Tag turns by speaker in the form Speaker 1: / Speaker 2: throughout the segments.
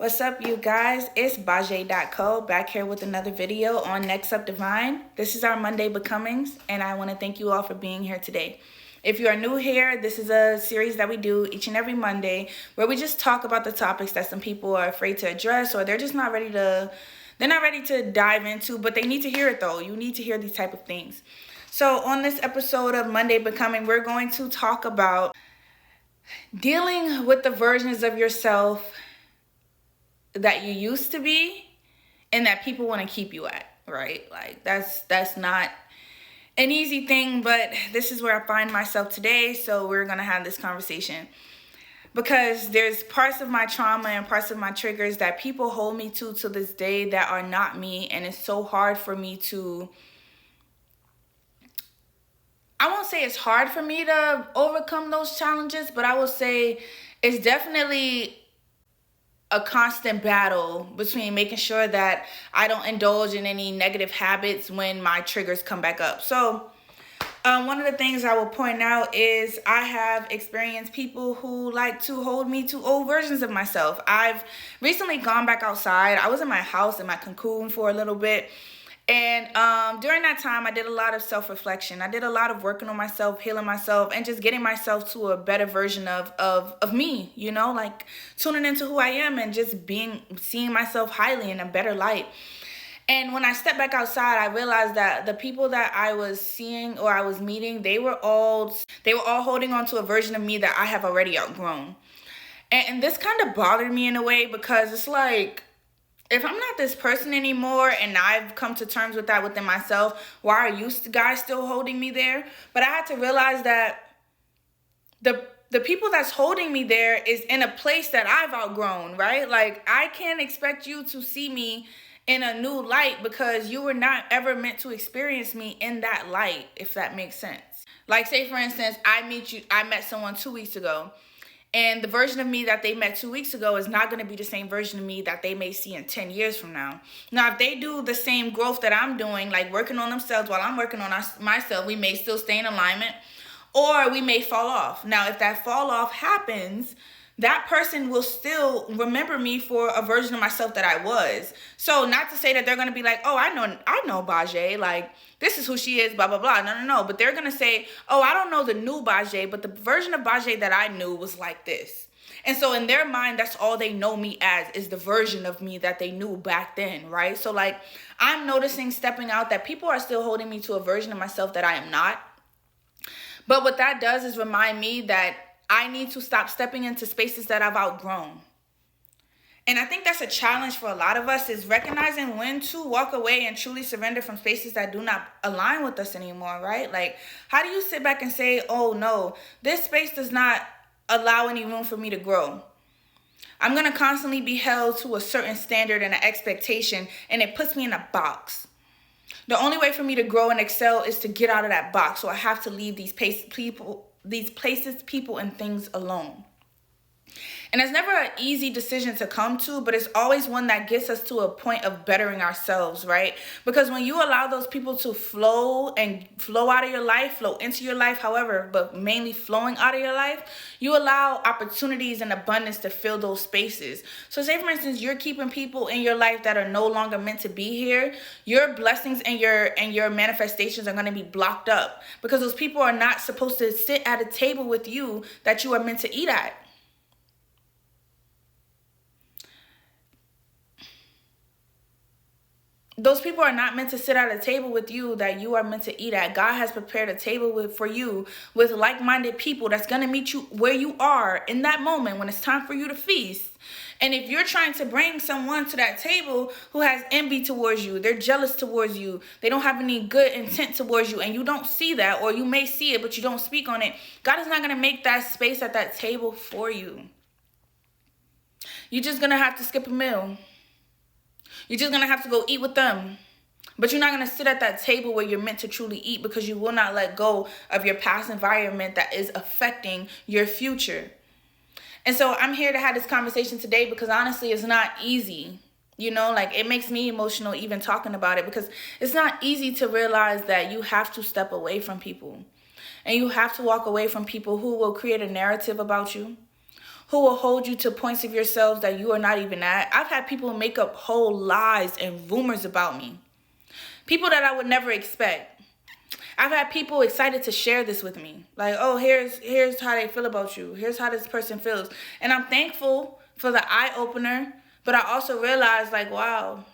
Speaker 1: What's up, you guys? It's Baje.co back here with another video on Next Up Divine. This is our Monday Becomings, and I want to thank you all for being here today. If you are new here, this is a series that we do each and every Monday where we just talk about the topics that some people are afraid to address, or they're just not ready to dive into, but they need to hear it though. You need to hear these type of things. So on this episode of Monday Becoming, we're going to talk about dealing with the versions of yourself that you used to be and that people want to keep you at, right? Like that's not an easy thing, but this is where I find myself today. So we're going to have this conversation because there's parts of my trauma and parts of my triggers that people hold me to this day that are not me. And it's so hard for me to, I won't say it's hard for me to overcome those challenges, but I will say it's definitely a constant battle between making sure that I don't indulge in any negative habits when my triggers come back up. So one of the things I will point out is I have experienced people who like to hold me to old versions of myself. I've recently gone back outside. I was in my house in my cocoon for a little bit. And during that time, I did a lot of self-reflection. I did a lot of working on myself, healing myself, and just getting myself to a better version of me, you know, like tuning into who I am and just seeing myself highly in a better light. And when I stepped back outside, I realized that the people that I was seeing or I was meeting, they were all holding on to a version of me that I have already outgrown. And this kind of bothered me in a way because it's like, if I'm not this person anymore and I've come to terms with that within myself, why are you guys still holding me there? But I had to realize that the people that's holding me there is in a place that I've outgrown, right? Like, I can't expect you to see me in a new light because you were not ever meant to experience me in that light, if that makes sense. Like, say for instance, I met someone 2 weeks ago. And the version of me that they met 2 weeks ago is not going to be the same version of me that they may see in 10 years from now. Now, if they do the same growth that I'm doing, like working on themselves while I'm working on myself, we may still stay in alignment or we may fall off. Now, if that fall off happens, that person will still remember me for a version of myself that I was. So not to say that they're going to be like, oh, I know Baje, like this is who she is, blah, blah, blah. No. But they're going to say, oh, I don't know the new Baje, but the version of Baje that I knew was like this. And so in their mind, that's all they know me as, is the version of me that they knew back then, right? So like, I'm noticing stepping out that people are still holding me to a version of myself that I am not. But what that does is remind me that I need to stop stepping into spaces that I've outgrown. And I think that's a challenge for a lot of us, is recognizing when to walk away and truly surrender from spaces that do not align with us anymore, right? Like, how do you sit back and say, oh no, this space does not allow any room for me to grow? I'm going to constantly be held to a certain standard and an expectation, and it puts me in a box. The only way for me to grow and excel is to get out of that box. So I have to leave these places, people, and things alone. And it's never an easy decision to come to, but it's always one that gets us to a point of bettering ourselves, right? Because when you allow those people to flow out of your life, flow into your life, however, but mainly flowing out of your life, you allow opportunities and abundance to fill those spaces. So say, for instance, you're keeping people in your life that are no longer meant to be here. Your blessings and your manifestations are going to be blocked up because those people are not supposed to sit at a table with you that you are meant to eat at. Those people are not meant to sit at a table with you that you are meant to eat at. God has prepared a table for you with like-minded people that's going to meet you where you are in that moment when it's time for you to feast. And if you're trying to bring someone to that table who has envy towards you, they're jealous towards you, they don't have any good intent towards you, and you don't see that, or you may see it, but you don't speak on it, God is not going to make that space at that table for you. You're just going to have to skip a meal. You're just going to have to go eat with them. But you're not going to sit at that table where you're meant to truly eat, because you will not let go of your past environment that is affecting your future. And so I'm here to have this conversation today because honestly, it's not easy. You know, like, it makes me emotional even talking about it, because it's not easy to realize that you have to step away from people. And you have to walk away from people who will create a narrative about you, who will hold you to points of yourselves that you are not even at. I've had people make up whole lies and rumors about me. People that I would never expect. I've had people excited to share this with me. Like, oh, here's how they feel about you. Here's how this person feels. And I'm thankful for the eye-opener, but I also realized, like, wow,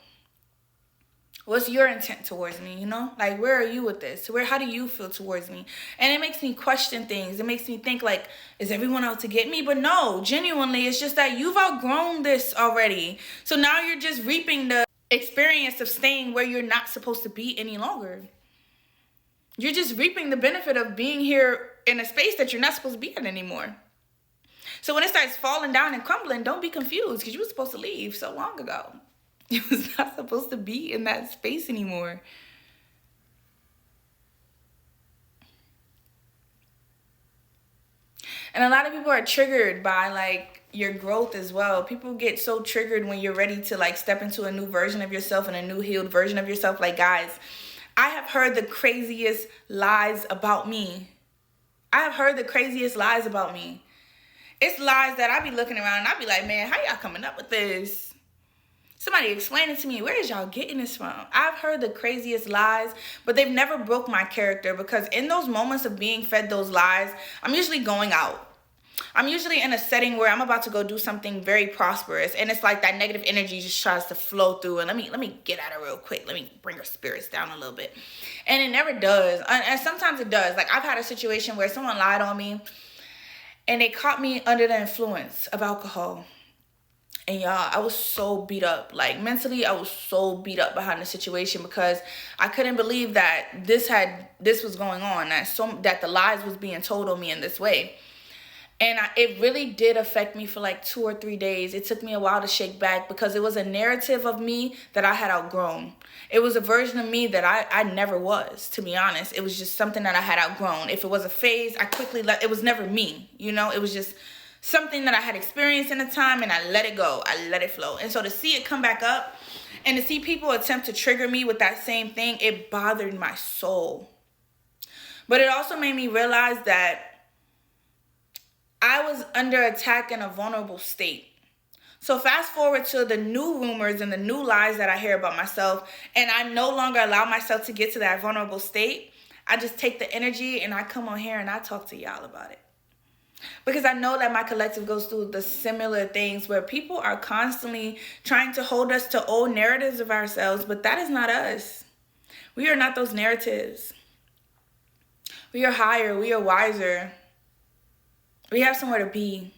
Speaker 1: what's your intent towards me, you know? Like, where are you with this? How do you feel towards me? And it makes me question things. It makes me think, like, is everyone out to get me? But no, genuinely, it's just that you've outgrown this already. So now you're just reaping the experience of staying where you're not supposed to be any longer. You're just reaping the benefit of being here in a space that you're not supposed to be in anymore. So when it starts falling down and crumbling, don't be confused, because you were supposed to leave so long ago. You was not supposed to be in that space anymore. And a lot of people are triggered by, like, your growth as well. People get so triggered when you're ready to, like, step into a new version of yourself and a new healed version of yourself. Like, guys, I have heard the craziest lies about me. I have heard the craziest lies about me. It's lies that I be looking around and I be like, man, how y'all coming up with this? Somebody explain it to me. Where is y'all getting this from? I've heard the craziest lies, but they've never broke my character, because in those moments of being fed those lies, I'm usually going out. I'm usually in a setting where I'm about to go do something very prosperous, and it's like that negative energy just tries to flow through, and let me get at her real quick. Let me bring her spirits down a little bit. And it never does. And sometimes it does. Like, I've had a situation where someone lied on me, and they caught me under the influence of alcohol. And y'all, I was so beat up. Like, mentally, I was so beat up behind the situation, because I couldn't believe that this was going on, that the lies was being told on me in this way. And it really did affect me for like 2 or 3 days. It took me a while to shake back, because it was a narrative of me that I had outgrown. It was a version of me that I never was, to be honest. It was just something that I had outgrown. If it was a phase, I quickly it was never me, you know? It was just something that I had experienced in a time, and I let it go. I let it flow. And so to see it come back up and to see people attempt to trigger me with that same thing, it bothered my soul. But it also made me realize that I was under attack in a vulnerable state. So fast forward to the new rumors and the new lies that I hear about myself, and I no longer allow myself to get to that vulnerable state. I just take the energy and I come on here and I talk to y'all about it. Because I know that my collective goes through the similar things where people are constantly trying to hold us to old narratives of ourselves, but that is not us. We are not those narratives. We are higher. We are wiser. We have somewhere to be.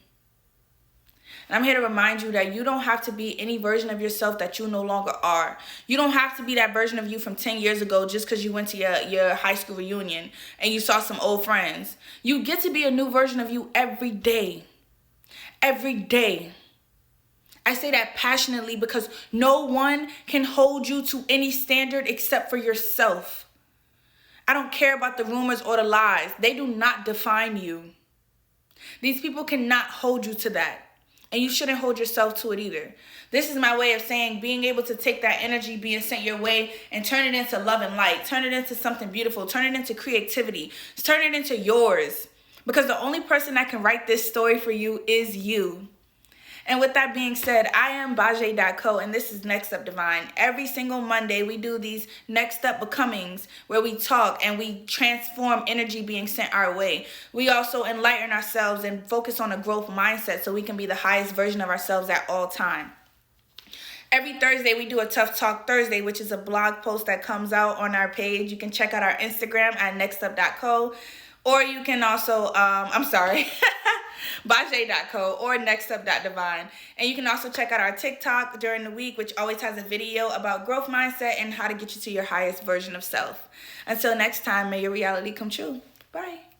Speaker 1: And I'm here to remind you that you don't have to be any version of yourself that you no longer are. You don't have to be that version of you from 10 years ago just because you went to your high school reunion and you saw some old friends. You get to be a new version of you every day. Every day. I say that passionately because no one can hold you to any standard except for yourself. I don't care about the rumors or the lies. They do not define you. These people cannot hold you to that. And you shouldn't hold yourself to it either. This is my way of saying being able to take that energy being sent your way and turn it into love and light. Turn it into something beautiful. Turn it into creativity. Turn it into yours. Because the only person that can write this story for you is you. And with that being said, I am Baje.co, and this is Next Up Divine. Every single Monday, we do these Next Up Becomings where we talk and we transform energy being sent our way. We also enlighten ourselves and focus on a growth mindset so we can be the highest version of ourselves at all time. Every Thursday, we do a Tough Talk Thursday, which is a blog post that comes out on our page. You can check out our Instagram at nextup.co. Or you can also, Baje.co or nextup.divine. And you can also check out our TikTok during the week, which always has a video about growth mindset and how to get you to your highest version of self. Until next time, may your reality come true. Bye.